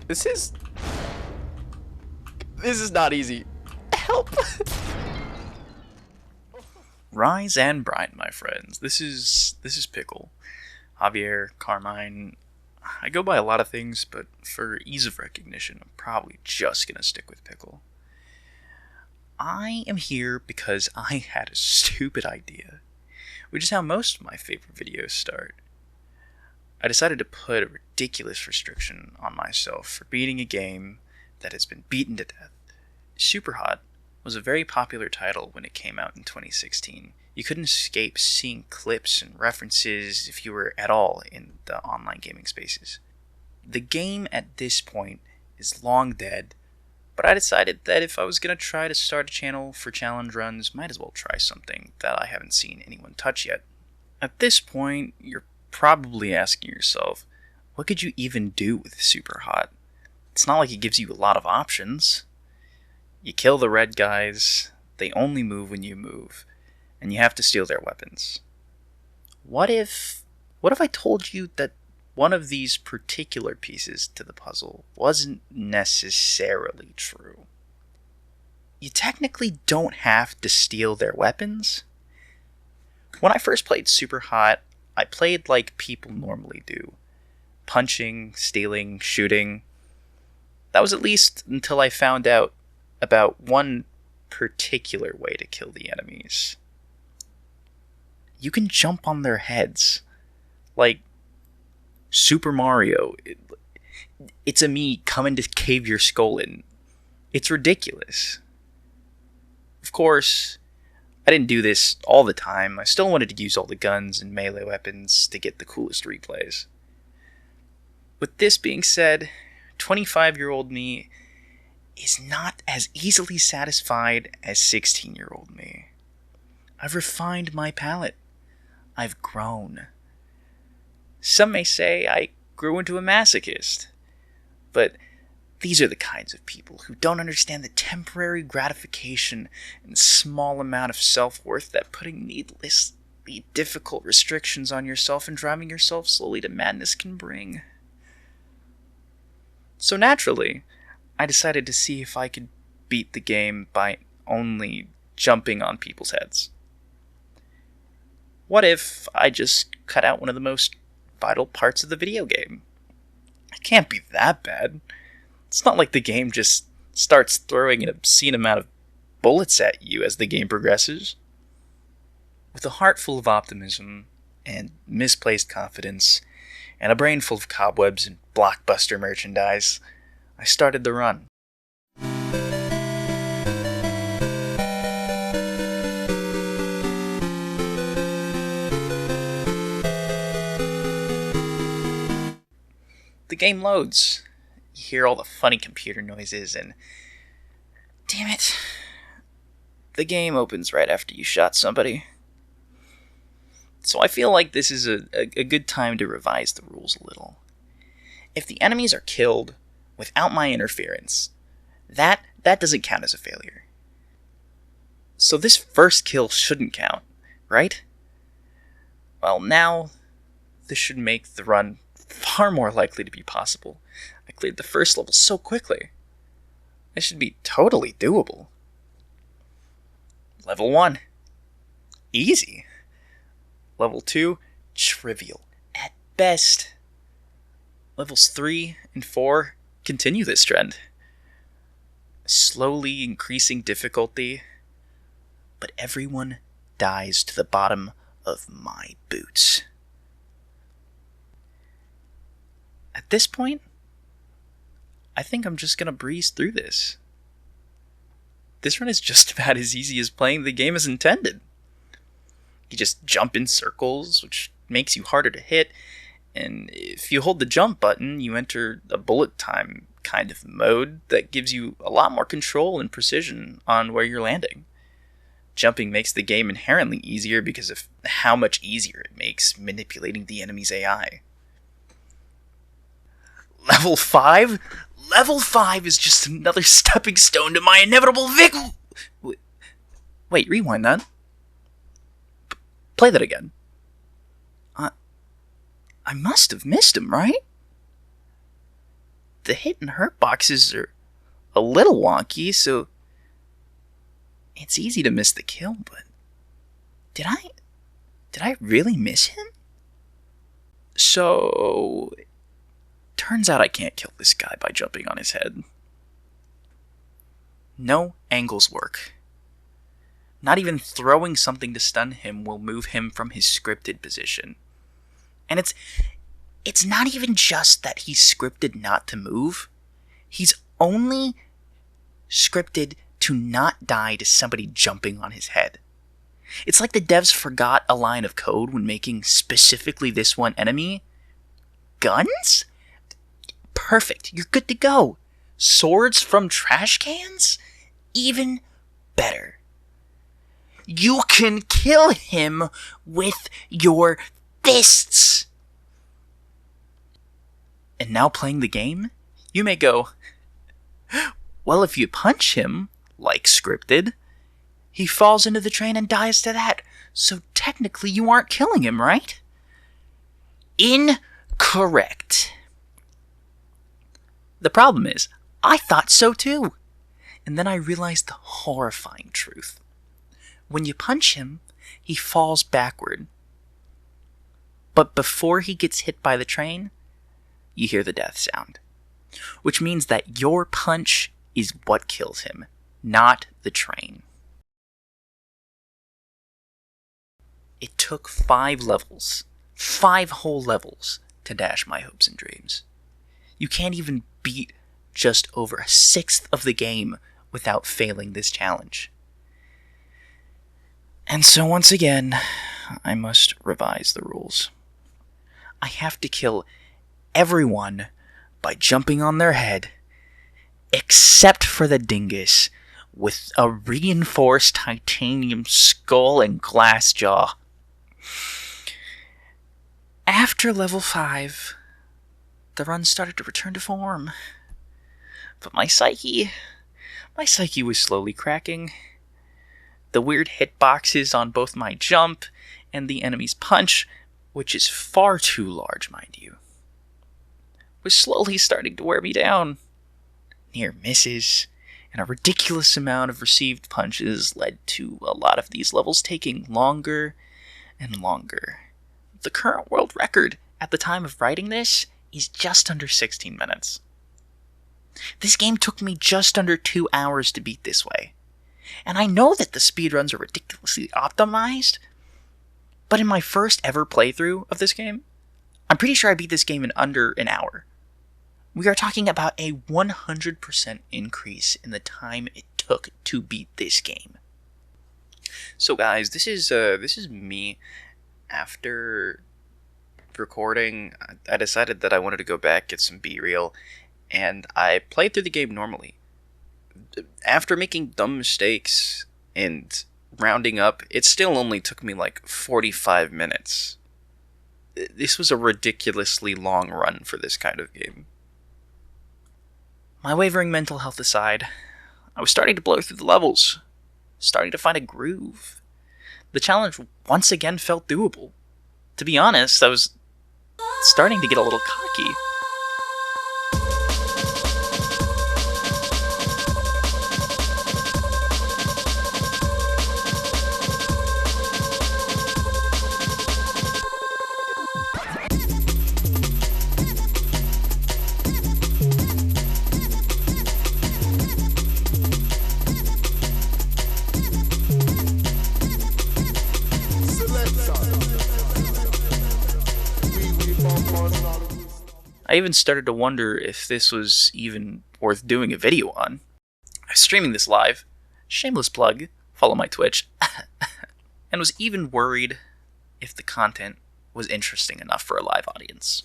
This is not easy. Help! Rise and brine, my friends. This is PIKLE. Javier, Carmine. I go by a lot of things, but for ease of recognition, I'm probably just gonna stick with PIKLE. I am here because I had a stupid idea, which is how most of my favorite videos start. I decided to put a ridiculous restriction on myself for beating a game that has been beaten to death. Superhot was a very popular title when it came out in 2016. You couldn't escape seeing clips and references if you were at all in the online gaming spaces. The game at this point is long dead, but I decided that if I was going to try to start a channel for challenge runs, might as well try something that I haven't seen anyone touch yet. At this point, you're probably asking yourself, what could you even do with Superhot? It's not like it gives you a lot of options. You kill the red guys, they only move when you move, and you have to steal their weapons. What if I told you that one of these particular pieces to the puzzle wasn't necessarily true? You technically don't have to steal their weapons. When I first played Superhot, I played like people normally do. Punching, stealing, shooting. That was at least until I found out about one particular way to kill the enemies. You can jump on their heads. Like Super Mario. It's a me coming to cave your skull in. It's ridiculous. Of course, I didn't do this all the time. I still wanted to use all the guns and melee weapons to get the coolest replays. With this being said, 25-year-old me is not as easily satisfied as 16-year-old me. I've refined my palate. I've grown. Some may say I grew into a masochist, but these are the kinds of people who don't understand the temporary gratification and small amount of self-worth that putting needlessly difficult restrictions on yourself and driving yourself slowly to madness can bring. So naturally, I decided to see if I could beat the game by only jumping on people's heads. What if I just cut out one of the most vital parts of the video game? It can't be that bad. It's not like the game just starts throwing an obscene amount of bullets at you as the game progresses. With a heart full of optimism and misplaced confidence and a brain full of cobwebs and blockbuster merchandise, I started the run. The game loads. You hear all the funny computer noises and... damn it. The game opens right after you shot somebody. So I feel like this is a good time to revise the rules a little. If the enemies are killed without my interference, that doesn't count as a failure. So this first kill shouldn't count, right? Well, now this should make the run far more likely to be possible. I cleared the first level so quickly. This should be totally doable. Level 1. Easy. Level 2. Trivial. At best. Levels 3 and 4 continue this trend. Slowly increasing difficulty, but everyone dies to the bottom of my boots. At this point, I think I'm just gonna breeze through this. This run is just about as easy as playing the game as intended. You just jump in circles, which makes you harder to hit, and if you hold the jump button, you enter a bullet time kind of mode that gives you a lot more control and precision on where you're landing. Jumping makes the game inherently easier because of how much easier it makes manipulating the enemy's AI. Level 5? Level 5 is just another stepping stone to my inevitable victory. Wait, rewind that. Play that again. I must have missed him, right? the hit and hurt boxes are a little wonky, so it's easy to miss the kill, but did I really miss him? So, turns out I can't kill this guy by jumping on his head. No angles work. Not even throwing something to stun him will move him from his scripted position. And it's not even just that he's scripted not to move. He's only scripted to not die to somebody jumping on his head. It's like the devs forgot a line of code when making specifically this one enemy. Guns? Perfect. You're good to go. Swords from trash cans? Even better. You can kill him with your fists. And now playing the game, you may go, well, if you punch him, like scripted, he falls into the train and dies to that. So technically you aren't killing him, right? Incorrect. The problem is, I thought so too. And then I realized the horrifying truth. When you punch him, he falls backward. But before he gets hit by the train, you hear the death sound. Which means that your punch is what kills him, not the train. It took 5 levels, 5 whole levels, to dash my hopes and dreams. You can't even beat just over a sixth of the game without failing this challenge. And so once again, I must revise the rules. I have to kill everyone by jumping on their head, except for the dingus with a reinforced titanium skull and glass jaw. After level 5, the run started to return to form. But my psyche was slowly cracking. The weird hitboxes on both my jump and the enemy's punch, which is far too large, mind you, was slowly starting to wear me down. Near misses and a ridiculous amount of received punches led to a lot of these levels taking longer and longer. The current world record at the time of writing this is just under 16 minutes. This game took me just under 2 hours to beat this way. And I know that the speedruns are ridiculously optimized, but in my first ever playthrough of this game, I'm pretty sure I beat this game in under an hour. We are talking about a 100% increase in the time it took to beat this game. So guys, this is me. After recording, I decided that I wanted to go back, get some B-reel, and I played through the game normally. After making dumb mistakes and rounding up, it still only took me like 45 minutes. This was a ridiculously long run for this kind of game. My wavering mental health aside, I was starting to blow through the levels, starting to find a groove. The challenge once again felt doable. To be honest, I was starting to get a little cocky. I even started to wonder if this was even worth doing a video on. I'm streaming this live, shameless plug, follow my Twitch, and was even worried if the content was interesting enough for a live audience.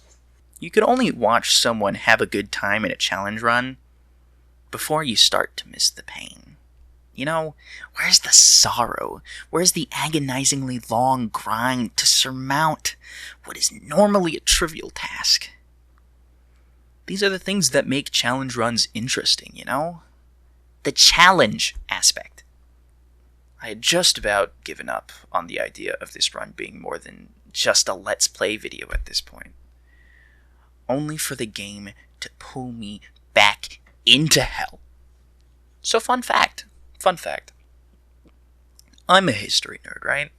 You could only watch someone have a good time in a challenge run before you start to miss the pain. You know, where's the sorrow? Where's the agonizingly long grind to surmount what is normally a trivial task? These are the things that make challenge runs interesting, you know? The challenge aspect. I had just about given up on the idea of this run being more than just a Let's Play video at this point. Only for the game to pull me back into hell. So fun fact. I'm a history nerd, right?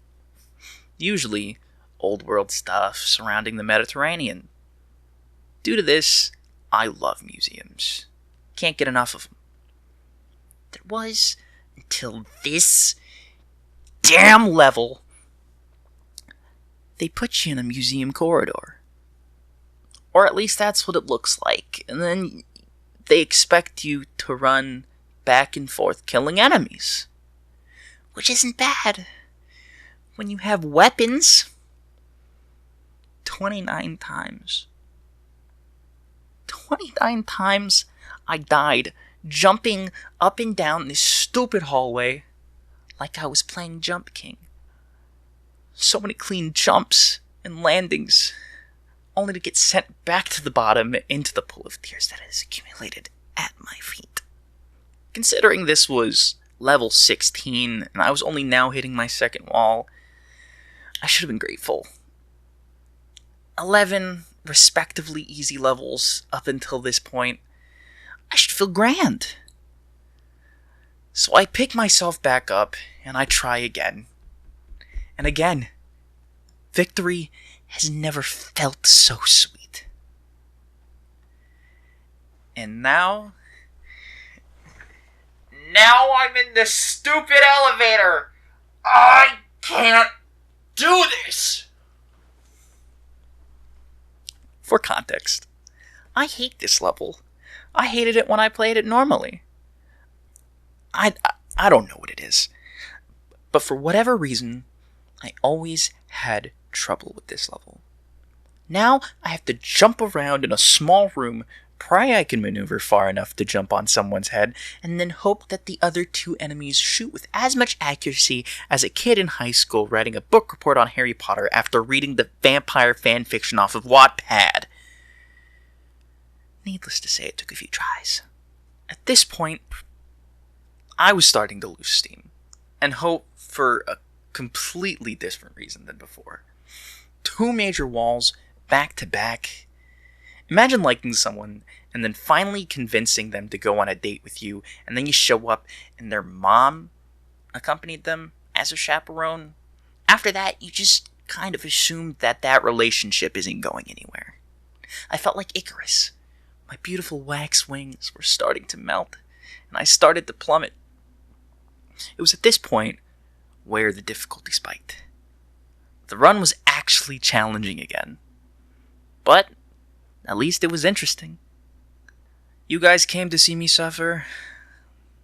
Usually old world stuff surrounding the Mediterranean. Due to this, I love museums. Can't get enough of them. There was until this damn level. They put you in a museum corridor. Or at least that's what it looks like. And then they expect you to run back and forth killing enemies. Which isn't bad when you have weapons. 29 times. 29 times I died jumping up and down this stupid hallway like I was playing Jump King. So many clean jumps and landings, only to get sent back to the bottom into the pool of tears that has accumulated at my feet. Considering this was level 16 and I was only now hitting my second wall, I should have been grateful. 11 respectively easy levels up until this point. I should feel grand. So I pick myself back up and I try again. And again, victory has never felt so sweet. And now I'm in this stupid elevator. I can't do this. For context, I hate this level. I hated it when I played it normally. I don't know what it is, but for whatever reason, I always had trouble with this level. Now I have to jump around in a small room, pray I can maneuver far enough to jump on someone's head, and then hope that the other two enemies shoot with as much accuracy as a kid in high school writing a book report on Harry Potter after reading the vampire fanfiction off of Wattpad. Needless to say, it took a few tries. At this point, I was starting to lose steam, and hope for a completely different reason than before. 2 major walls, back to back. Imagine liking someone, and then finally convincing them to go on a date with you, and then you show up, and their mom accompanied them as a chaperone. After that, you just kind of assumed that that relationship isn't going anywhere. I felt like Icarus. My beautiful wax wings were starting to melt, and I started to plummet. It was at this point where the difficulty spiked. The run was actually challenging again. But at least it was interesting. You guys came to see me suffer,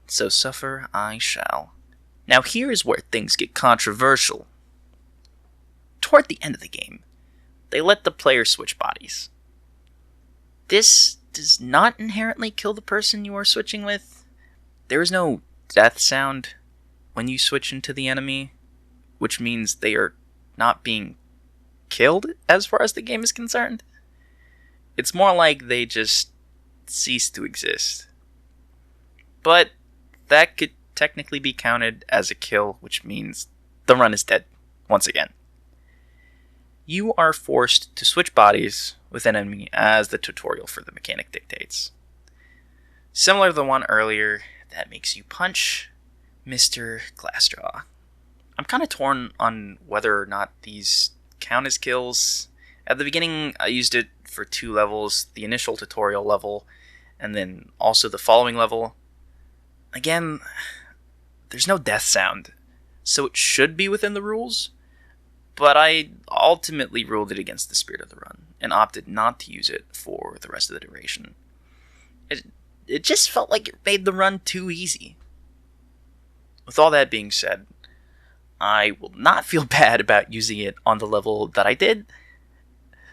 so suffer I shall. Now here is where things get controversial. Toward the end of the game, they let the player switch bodies. This does not inherently kill the person you are switching with. There is no death sound when you switch into the enemy, which means they are not being killed as far as the game is concerned. It's more like they just cease to exist. But that could technically be counted as a kill, which means the run is dead once again. You are forced to switch bodies with an enemy as the tutorial for the mechanic dictates. Similar to the one earlier that makes you punch Mr. Glassjaw. I'm kind of torn on whether or not these count as kills. At the beginning, I used it for 2 levels, the initial tutorial level, and then also the following level. Again, there's no death sound, so it should be within the rules, but I ultimately ruled it against the spirit of the run, and opted not to use it for the rest of the duration. It just felt like it made the run too easy. With all that being said, I will not feel bad about using it on the level that I did.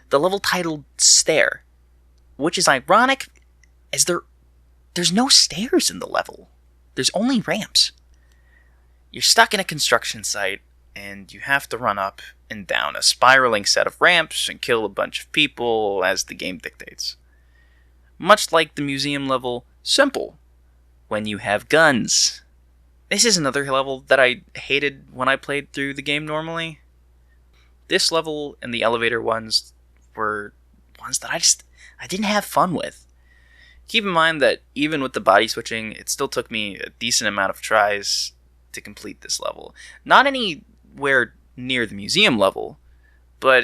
The level titled Stair, which is ironic as there's no stairs in the level. There's only ramps. You're stuck in a construction site, and you have to run up and down a spiraling set of ramps and kill a bunch of people as the game dictates. Much like the museum level Simple, when you have guns. This is another level that I hated when I played through the game normally. This level and the elevator ones were ones that I didn't have fun with. Keep in mind that even with the body switching, it still took me a decent amount of tries to complete this level. Not anywhere near the museum level, but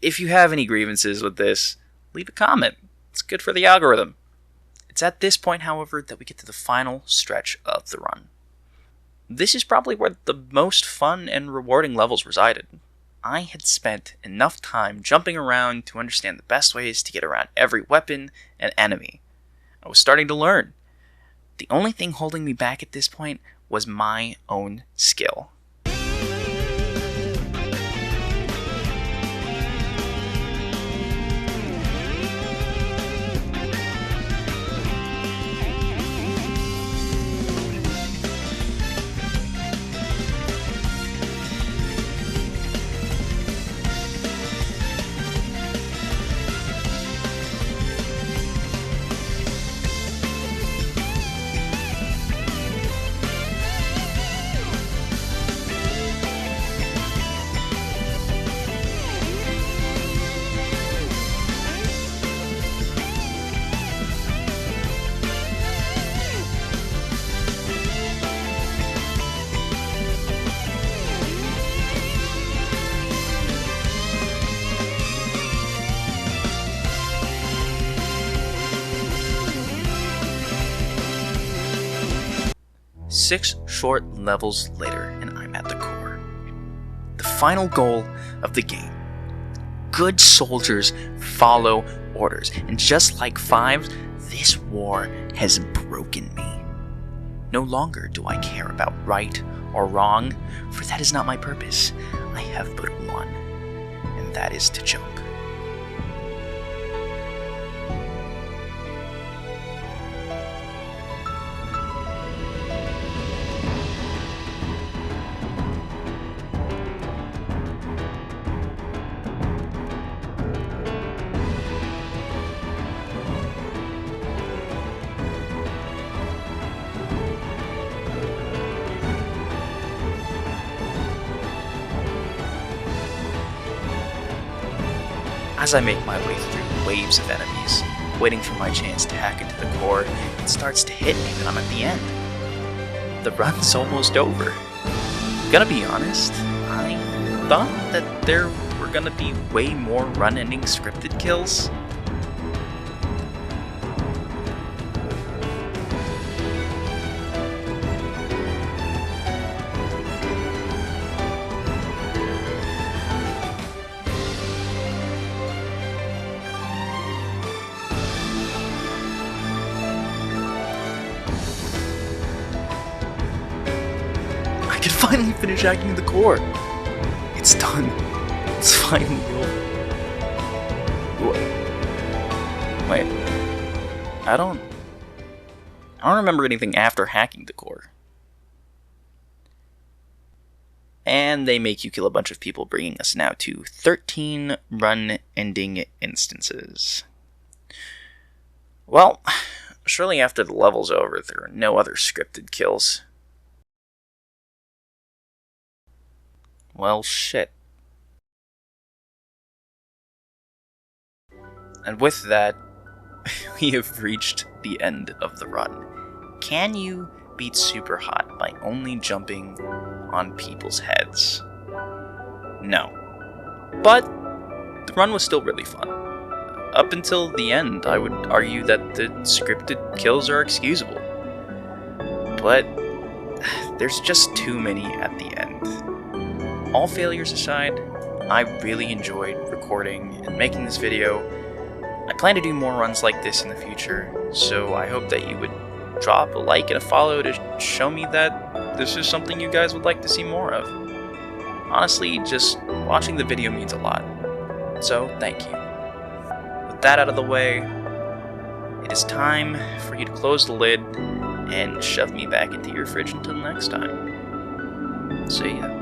if you have any grievances with this, leave a comment. It's good for the algorithm. It's at this point, however, that we get to the final stretch of the run. This is probably where the most fun and rewarding levels resided. I had spent enough time jumping around to understand the best ways to get around every weapon and enemy. I was starting to learn. The only thing holding me back at this point was my own skill. Six short levels later, and I'm at the core. The final goal of the game. Good soldiers follow orders, and just like 5, this war has broken me. No longer do I care about right or wrong, for that is not my purpose. I have but one, and that is to jump. As I make my way through waves of enemies, waiting for my chance to hack into the core, it starts to hit me that I'm at the end. The run's almost over. Gonna be honest, I thought that there were gonna be way more run-ending scripted kills. I can finally finish hacking the core. It's done. It's finally over. Wait. I don't remember anything after hacking the core. And they make you kill a bunch of people, bringing us now to 13 run-ending instances. Well, surely after the level's over, there are no other scripted kills. Well, shit. And with that, we have reached the end of the run. Can you beat Superhot by only jumping on people's heads? No. But the run was still really fun. Up until the end, I would argue that the scripted kills are excusable. But there's just too many at the end. All failures aside, I really enjoyed recording and making this video. I plan to do more runs like this in the future, so I hope that you would drop a like and a follow to show me that this is something you guys would like to see more of. Honestly, just watching the video means a lot, so thank you. With that out of the way, it is time for you to close the lid and shove me back into your fridge until next time. See ya.